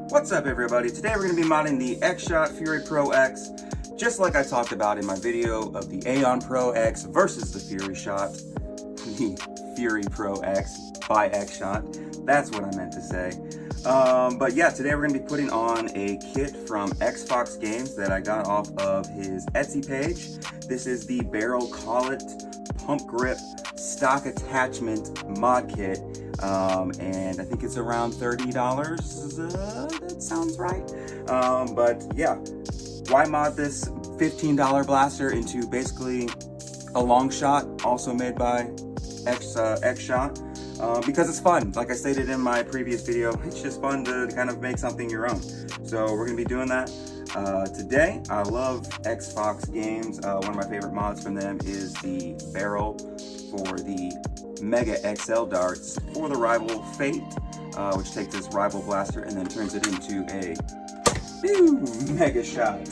What's up everybody? Today we're going to be modding the Xshot Fury Pro X, just like I talked about in my video of the Aeon Pro X versus the Fury Shot. The Fury Pro X by Xshot. That's what I meant to say. But yeah, today we're going to be putting on a kit from XFox Games that I got off of his Etsy page. This is the barrel collet pump grip stock attachment mod kit. And I think it's around $30. That sounds right. But yeah, why mod this $15 blaster into basically a long shot, also made by Xshot? Because it's fun. Like I stated in my previous video, it's just fun to kind of make something your own. So we're gonna be doing that today. I love XFox Games. One of my favorite mods from them is the barrel for the Mega XL darts for the rival Fate, which takes this rival blaster and then turns it into a mega shot,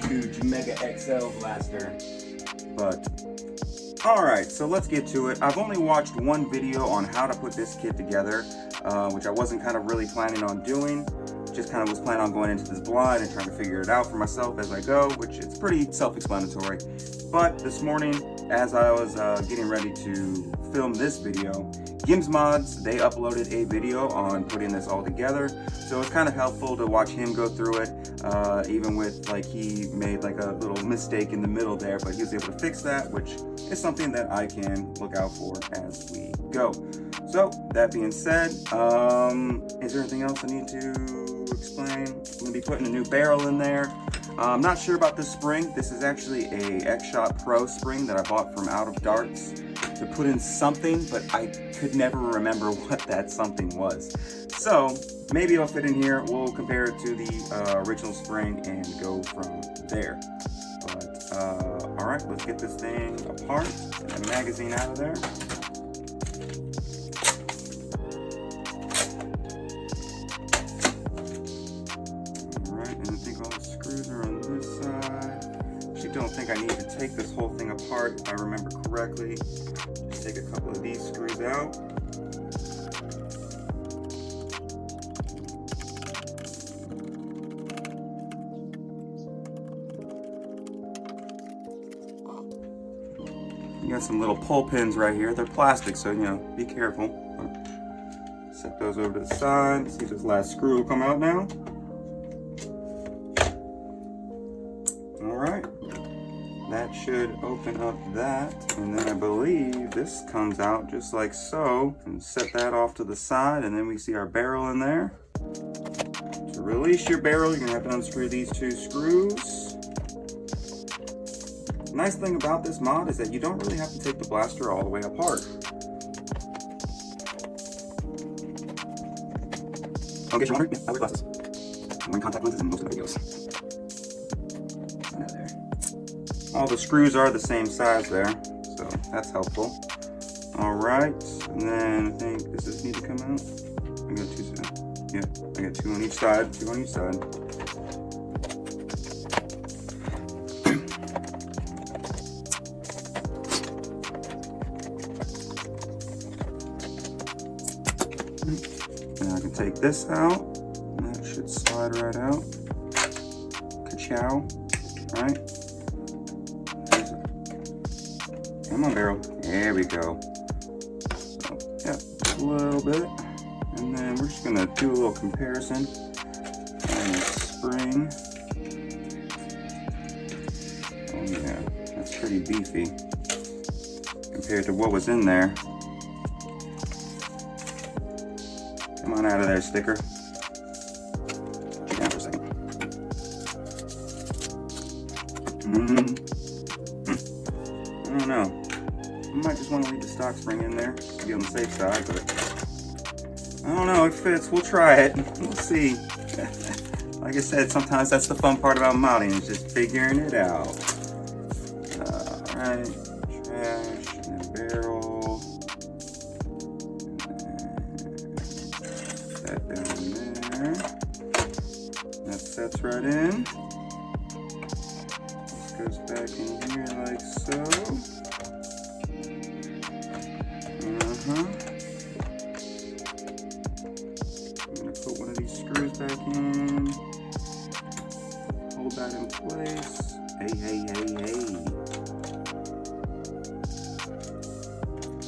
huge Mega XL blaster. But all right, so let's get to it. I've only watched one video on how to put this kit together, which I wasn't kind of really planning on doing. Just kind of was planning on going into this blind and trying to figure it out for myself as I go, which it's pretty self-explanatory. But this morning, as I was getting ready to film this video, Gims Mods, they uploaded a video on putting this all together. So it's kind of helpful to watch him go through it, even with like he made like a little mistake in the middle there, but he was able to fix that, which is something that I can look out for as we go. So that being said, is there anything else I need to explain? I'm gonna be putting a new barrel in there. I'm not sure about this spring. This is actually a Xshot Pro spring that I bought from Out of Darts to put in something, but I could never remember what that something was. So maybe it'll fit in here. We'll compare it to the original spring and go from there. But all right, let's get this thing apart. Get the magazine out of there. Don't think I need to take this whole thing apart if I remember correctly. Just take a couple of these screws out. You got some little pull pins right here. They're plastic, so you know, be careful. Set those over to the side. See if this last screw will come out now. That should open up that, and then I believe this comes out just like so, and set that off to the side, and then we see our barrel in there. To release your barrel, you're gonna have to unscrew these two screws. The nice thing about this mod is that you don't really have to take the blaster all the way apart. In case you're wondering, I wear glasses. I'm wearing contact lenses in most of the videos. All the screws are the same size there, so that's helpful. All right, and then I think, does this need to come out? I got two sides. Yeah, I got two on each side, two on each side. And I can take this out, and that should slide right out. Ka-chow, right? Come on, barrel. There we go. So, yeah, a little bit. And then we're just gonna do a little comparison on the spring. Oh yeah, that's pretty beefy compared to what was in there. Come on out of there, sticker. Get down for a second. I don't know. I might just want to leave the stock spring in there to be on the safe side, but I don't know, it fits. We'll try it. We'll see. Like I said, sometimes that's the fun part about modding, is just figuring it out. Alright, trash, and then barrel. And that down there. That sets right in. This goes back in here like so. I'm gonna put one of these screws back in. Hold that in place. Hey, hey, hey, hey.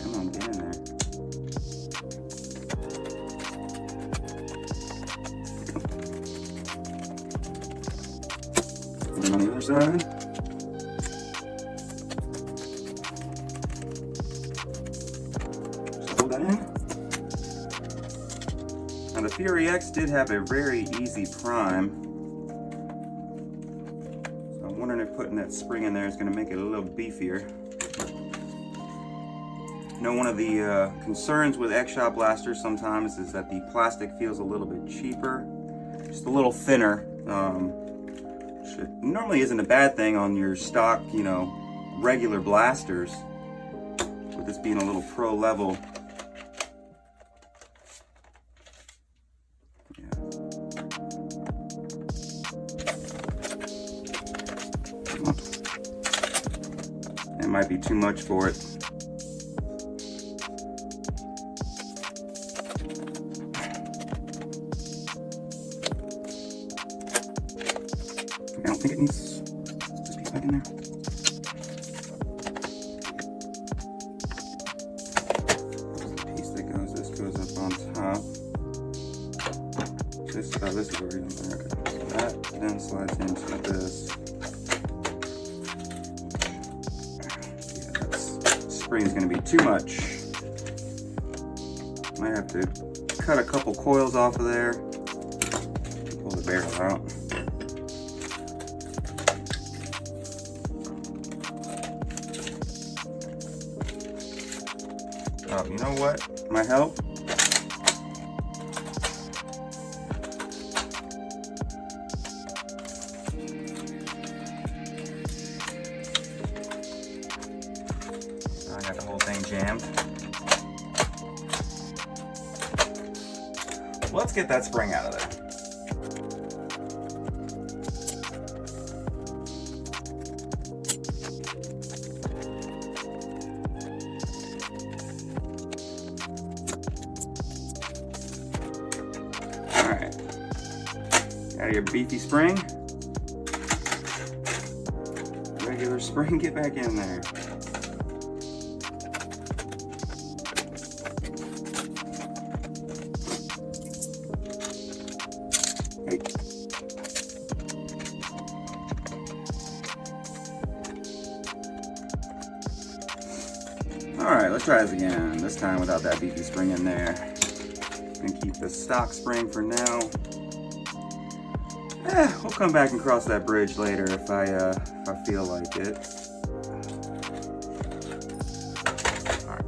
Come on, get in there. And on the other side. Just hold that in. Now the Fury X did have a very easy prime. So I'm wondering if putting that spring in there is going to make it a little beefier. You know, one of the concerns with Xshot blasters sometimes is that the plastic feels a little bit cheaper, just a little thinner. Which normally isn't a bad thing on your stock, you know, regular blasters. With this being a little pro level. Yeah. It might be too much for it. I don't think it needs this piece back in there. The piece that goes, this goes up on top. This is where we're going. Okay. So that then slides into this. Yeah, this spring is going to be too much. Might have to cut a couple coils off of there. Pull the barrel out. Oh, you know what might help? I got the whole thing jammed. Let's get that spring out of there. Out of your beefy spring. Regular spring, get back in there. Hey. Alright, let's try this again. This time without that beefy spring in there. And keep the stock spring for now. We'll come back and cross that bridge later if I feel like it. Alright.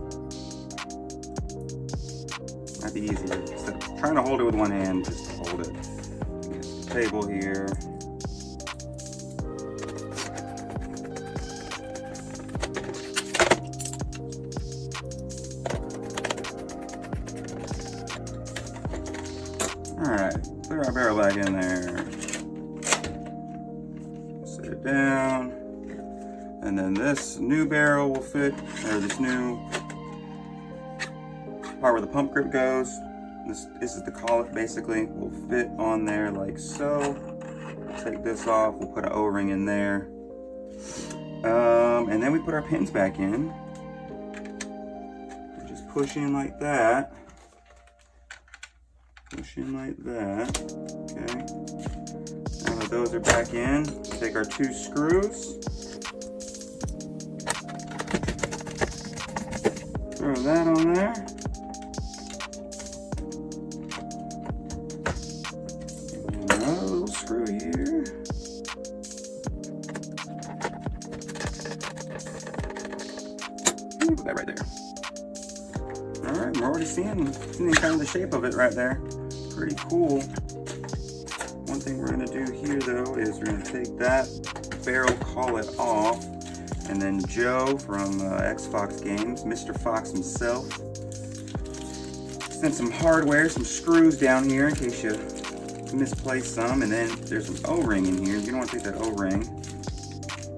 Might be easier. Instead of trying to hold it with one hand, just to hold it against the table here. Alright, put our barrel back in there. Set it down. And then this new barrel will fit, or this new part where the pump grip goes. This is the collet basically. Will fit on there like so. Take this off, we'll put an O-ring in there. And then we put our pins back in. Just push in like that. Push in like that, okay. Now that those are back in, take our two screws, throw that on there. And another little screw here. Put that right there. All right, we're already seeing kind of the shape of it right there. Pretty cool. One thing we're going to do here though is we're going to take that barrel collet off, and then Joe from XFox Games, Mr. Fox himself, sent some hardware, some screws down here in case you misplaced some, and then there's an O-ring in here. You don't want to take that O-ring.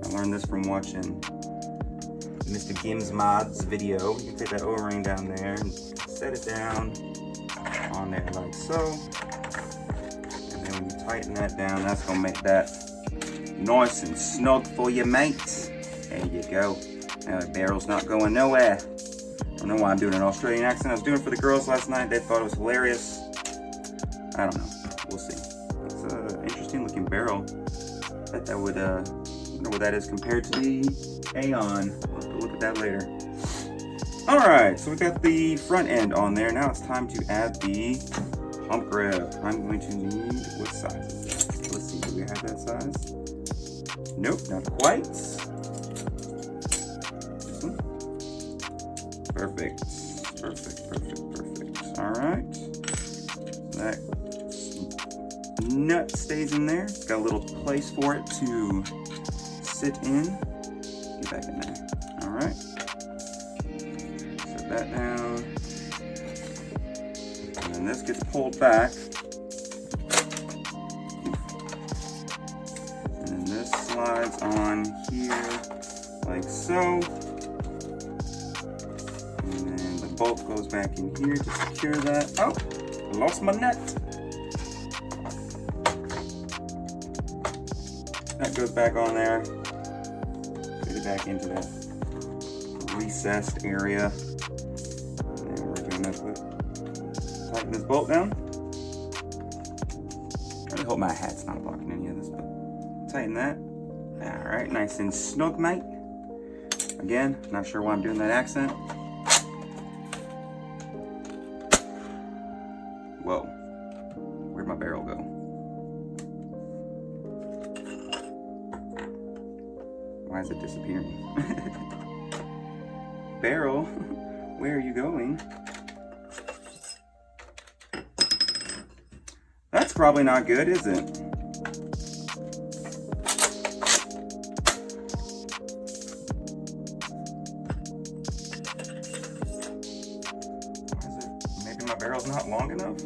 I learned this from watching Mr. Gims Mod's video. You can take that O-ring down there and set it down on there like so. tighten that down. That's gonna make that nice and snug for you, mate. There you go. Now the barrel's not going nowhere. I don't know why I'm doing an Australian accent. I was doing it for the girls last night. They thought it was hilarious. I don't know. We'll see. It's an interesting looking barrel. I bet that would, I wonder what that is compared to the Aeon. We'll have to look at that later. Alright, so we got the front end on there. Now it's time to add the pump grip. I'm going to need, what size is that? Let's see, do we have that size? Nope, not quite. This one. Perfect. Alright. That nut stays in there. It's got a little place for it to sit in. Get back in there. Alright. Set that down. And then this gets pulled back. And then this slides on here like so. And then the bolt goes back in here to secure that. Oh, I lost my nut. That goes back on there. Get it back into that recessed area. And we're gonna tighten this bolt down. I really hope my hat's not blocking any of this, but tighten that. All right, nice and snug, mate. Again, not sure why I'm doing that accent. Whoa, where'd my barrel go? Why is it disappearing? Barrel, where are you going? That's probably not good, is it? Why is it? Maybe my barrel's not long enough?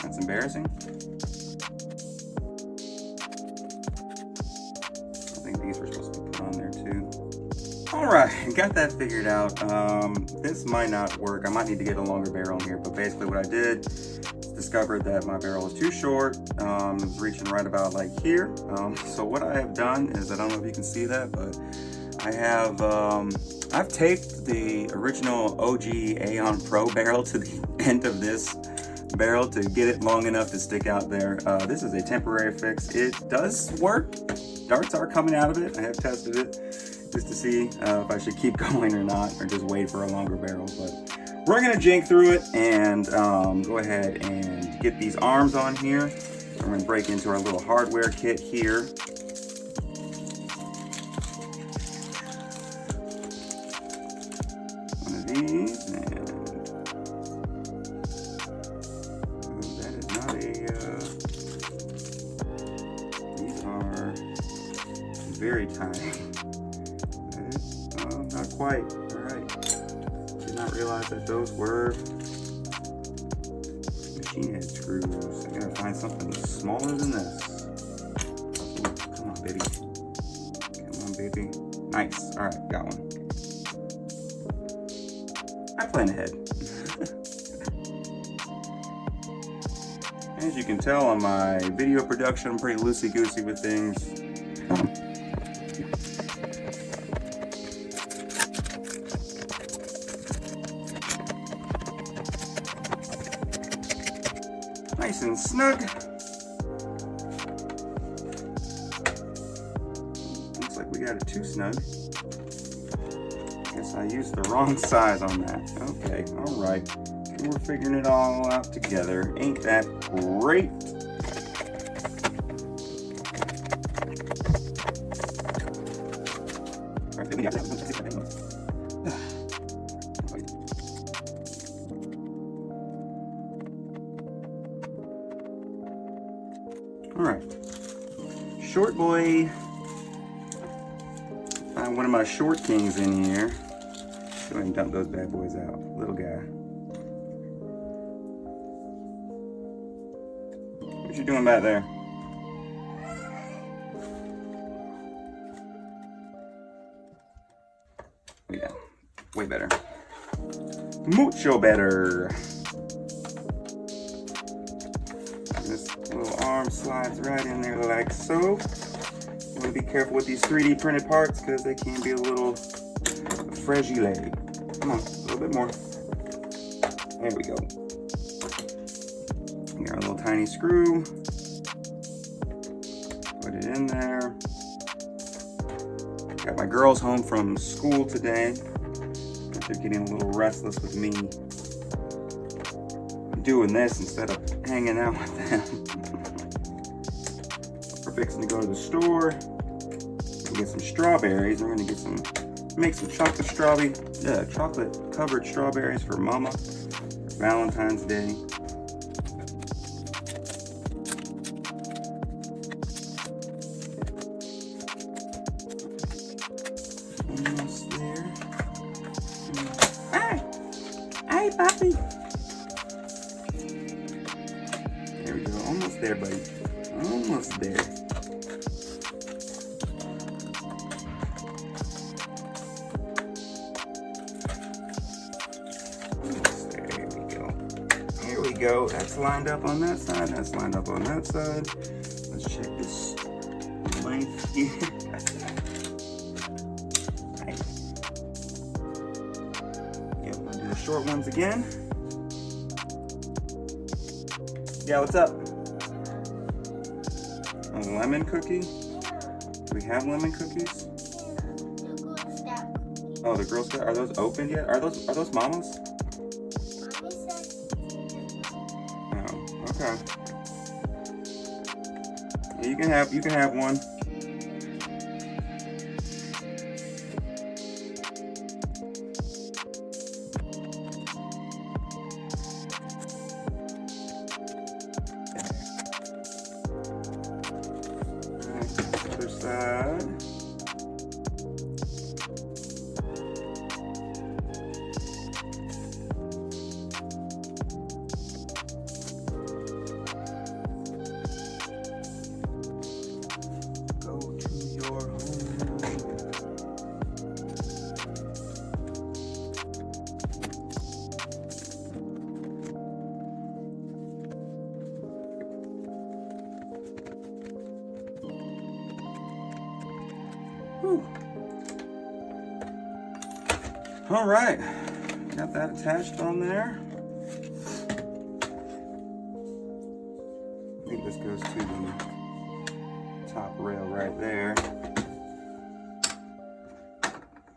That's embarrassing. I think these were supposed to be put on there too. All right, got that figured out. This might not work. I might need to get a longer barrel in here, but basically what I did is discovered that my barrel was too short. It was reaching right about like here. So what I have done is, I don't know if you can see that, but I have, I've taped the original OG Aeon Pro barrel to the end of this barrel to get it long enough to stick out there. This is a temporary fix. It does work. Darts are coming out of it. I have tested it just to see if I should keep going or not, or just wait for a longer barrel. But we're gonna jank through it and go ahead and get these arms on here. So we're gonna break into our little hardware kit here. One of these, and that is not a, these are very tiny. Not quite. All right. Did not realize that those were machine head screws. I gotta find something smaller than this. Come on, baby. Come on, baby. Nice. All right, got one. I plan ahead. As you can tell on my video production, I'm pretty loosey-goosey with things. Nice and snug. Looks like we got it too snug. Guess I used the wrong size on that. Okay, all right. We're figuring it all out together. Ain't that great? All right, short boy. Find one of my short kings in here. Go ahead and dump those bad boys out. Little guy. What you doing back there? Yeah, way better. Mucho better. This little arm slides right in there like so. You want to be careful with these 3D printed parts because they can be a little fragile. Come on, a little bit more. There we go. Got a little tiny screw. Put it in there. Got my girls home from school today. They're getting a little restless with me doing this instead of hanging out with them. We're fixing to go to the store and get some strawberries. We're gonna make some chocolate covered strawberries for Mama for Valentine's Day. Almost there. Hey, Poppy. There we go. Almost there, buddy. Almost there. Here we go. That's lined up on that side. That's lined up on that side. Let's check this length here. Yep, I'll do the short ones again. Yeah, what's up? A lemon cookie? Do we have lemon cookies? Oh, the Girl Scout. Are those opened yet? Are those Mama's? Oh, okay. Yeah, you can have one. Other side. Go to your home. Whew. All right, got that attached on there. I think this goes to the top rail right there.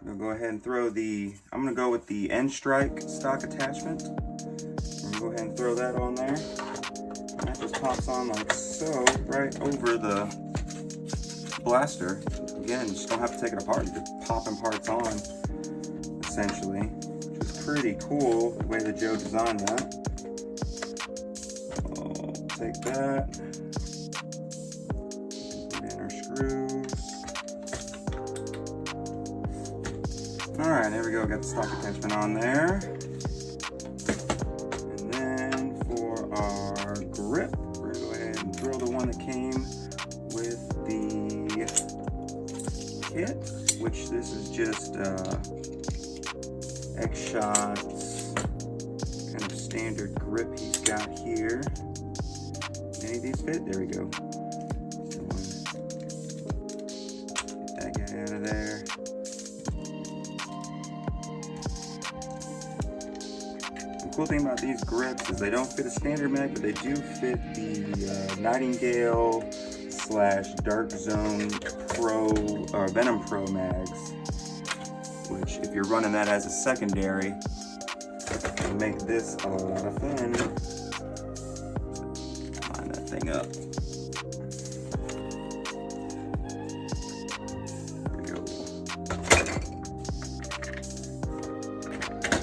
I'm gonna go ahead and throw I'm gonna go with the end strike stock attachment. I'm gonna go ahead and throw that on there. And that just pops on like so, right over the blaster. Again, you just don't have to take it apart. You're just popping parts on, essentially, which is pretty cool the way that Joe designed that. So, take that, put in our screws. All right, there we go. Got the stock attachment on there. And then for our grip, we're gonna go ahead and drill the one that came with the kit, which this is just Xshot's kind of standard grip he's got here. Any of these fit? There we go. Get that guy out of there. The cool thing about these grips is they don't fit a standard mag, but they do fit the Nightingale / Dark Zone Pro or Venom Pro mags, which if you're running that as a secondary, it'll make this a lot of fun. Line that thing up. There we go.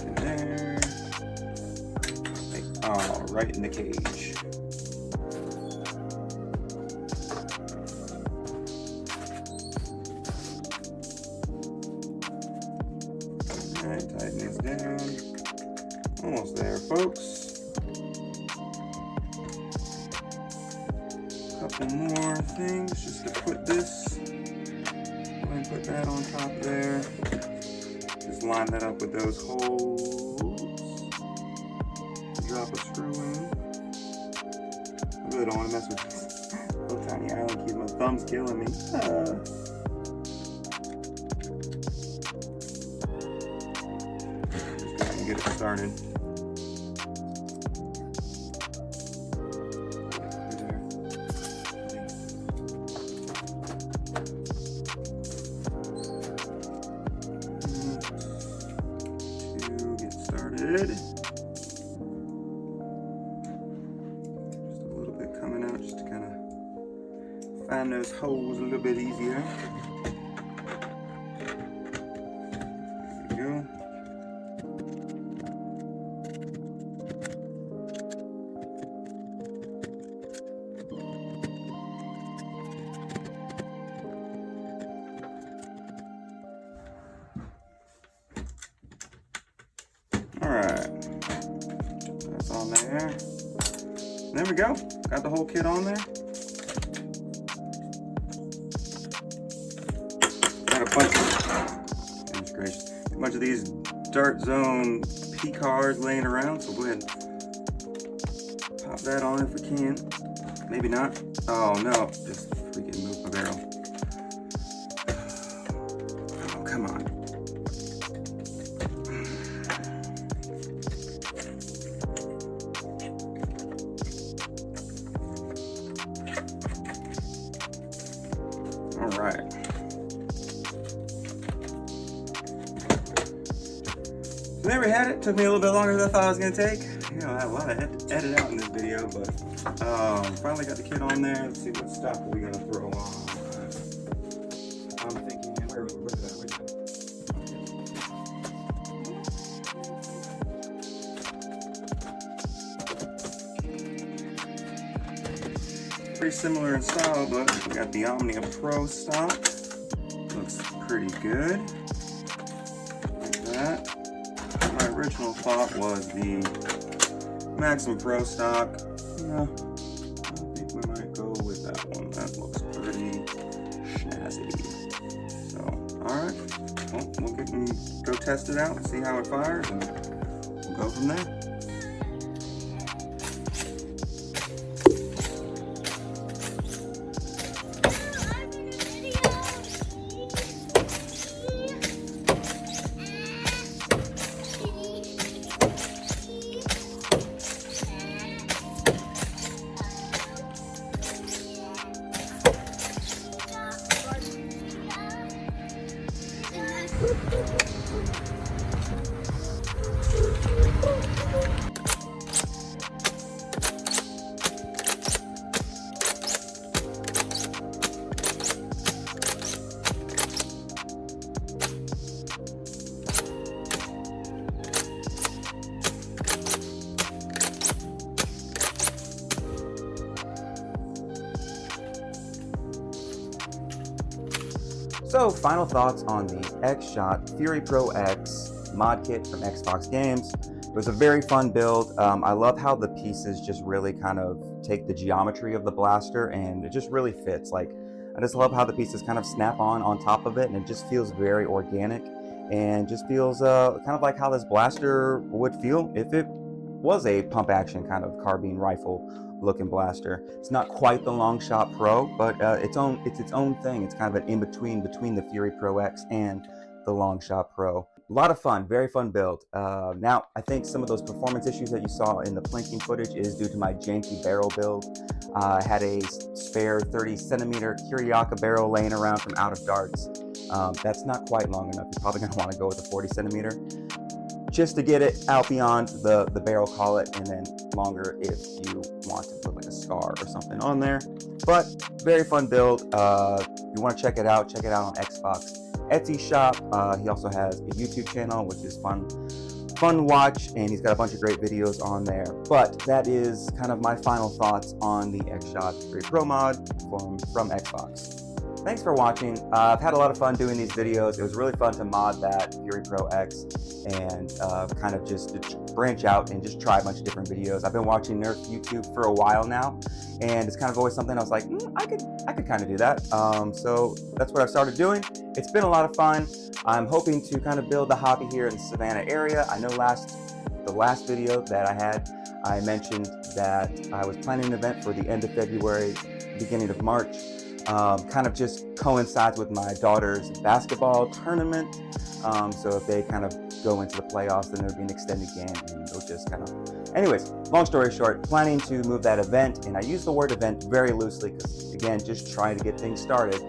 In there. Oh, right in the cage. Alright, tighten this down. Almost there, folks. Couple more things just to put this. Go ahead and put that on top there. Just line that up with those holes. Drop a screw in. I really don't want to mess with this little tiny Allen keys. My thumb's killing me. Just go ahead and get it started. Just a little bit coming out, just to kind of find those holes a little bit easier. There we go. Alright, that's on there. There we go. Got the whole kit on there. Got a bunch of these Dart Zone P cards laying around, so go ahead and pop that on if we can. Maybe not. Oh no, just freaking move my barrel. Oh, come on. All right. So there we had it. Took me a little bit longer than I thought I was gonna take. You know, I had a lot of edit out in this video, but finally got the kit on there. Let's see what stuff are we gonna throw on. I'm thinking, where's that? Pretty similar in style, but we got the Omnia Pro stock. Looks pretty good. Like that. My original thought was the Maxim Pro stock. Yeah, I think we might go with that one. That looks pretty snazzy. So, alright. Well, we'll go test it out and see how it fires, and we'll go from there. So, final thoughts on the Xshot Fury Pro X mod kit from XFox Games. It was a very fun build. I love how the pieces just really kind of take the geometry of the blaster, and it just really fits. Like, I just love how the pieces kind of snap on top of it, and it just feels very organic, and just feels kind of like how this blaster would feel if it was a pump action kind of carbine rifle looking blaster. It's not quite the Xshot Pro, but it's its own thing. It's kind of an in-between between the Fury Pro X and the Xshot Pro. A lot of fun, very fun build. Now, I think some of those performance issues that you saw in the plinking footage is due to my janky barrel build. I had a spare 30cm Kiriaka barrel laying around from out of darts. That's not quite long enough. You're probably gonna wanna go with a 40cm. Just to get it out beyond the barrel collet, and then longer if you want to put like a scar or something on there. But very fun build. If you want to check it out on XFox Etsy shop. He also has a YouTube channel, which is fun watch, and he's got a bunch of great videos on there. But that is kind of my final thoughts on the Xshot Fury Pro mod from XFox. thanks for watching. I've had a lot of fun doing these videos. It was really fun to mod that Fury Pro X and kind of just to branch out and just try a bunch of different videos. I've been watching Nerf YouTube for a while now, and it's kind of always something I was like, I could kind of do that. So that's what I've started doing. It's been a lot of fun. I'm hoping to kind of build the hobby here in the Savannah area. I know the last video that I had, I mentioned that I was planning an event for the end of February, beginning of March. Kind of just coincides with my daughter's basketball tournament. So if they kind of go into the playoffs, then there'll be an extended game, and they'll just kind of... Anyways, long story short, planning to move that event, and I use the word event very loosely because, again, just trying to get things started.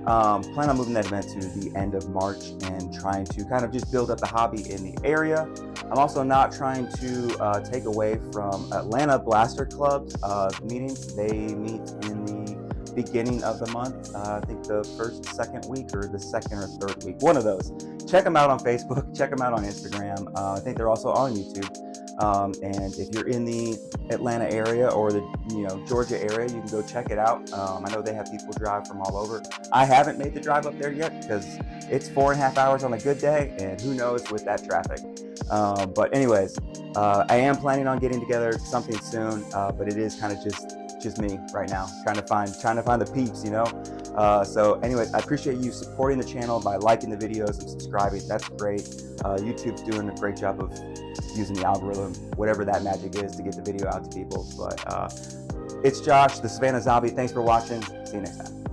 Plan on moving that event to the end of March and trying to kind of just build up the hobby in the area. I'm also not trying to take away from Atlanta Blaster Club meetings. They meet in the beginning of the month, I think the second week or the second or third week, one of those. Check them out on Facebook, check them out on Instagram. I think they're also on YouTube. And if you're in the Atlanta area or the Georgia area, you can go check it out. I know they have people drive from all over. I haven't made the drive up there yet because it's 4.5 hours on a good day, and who knows with that traffic. But anyways, I am planning on getting together something soon, but it is kind of just me right now, trying to find the peeps, So anyways, I appreciate you supporting the channel by liking the videos and subscribing. That's great. YouTube's doing a great job of using the algorithm, whatever that magic is, to get the video out to people. But it's Josh, the Savannah Zombie. Thanks for watching. See you next time.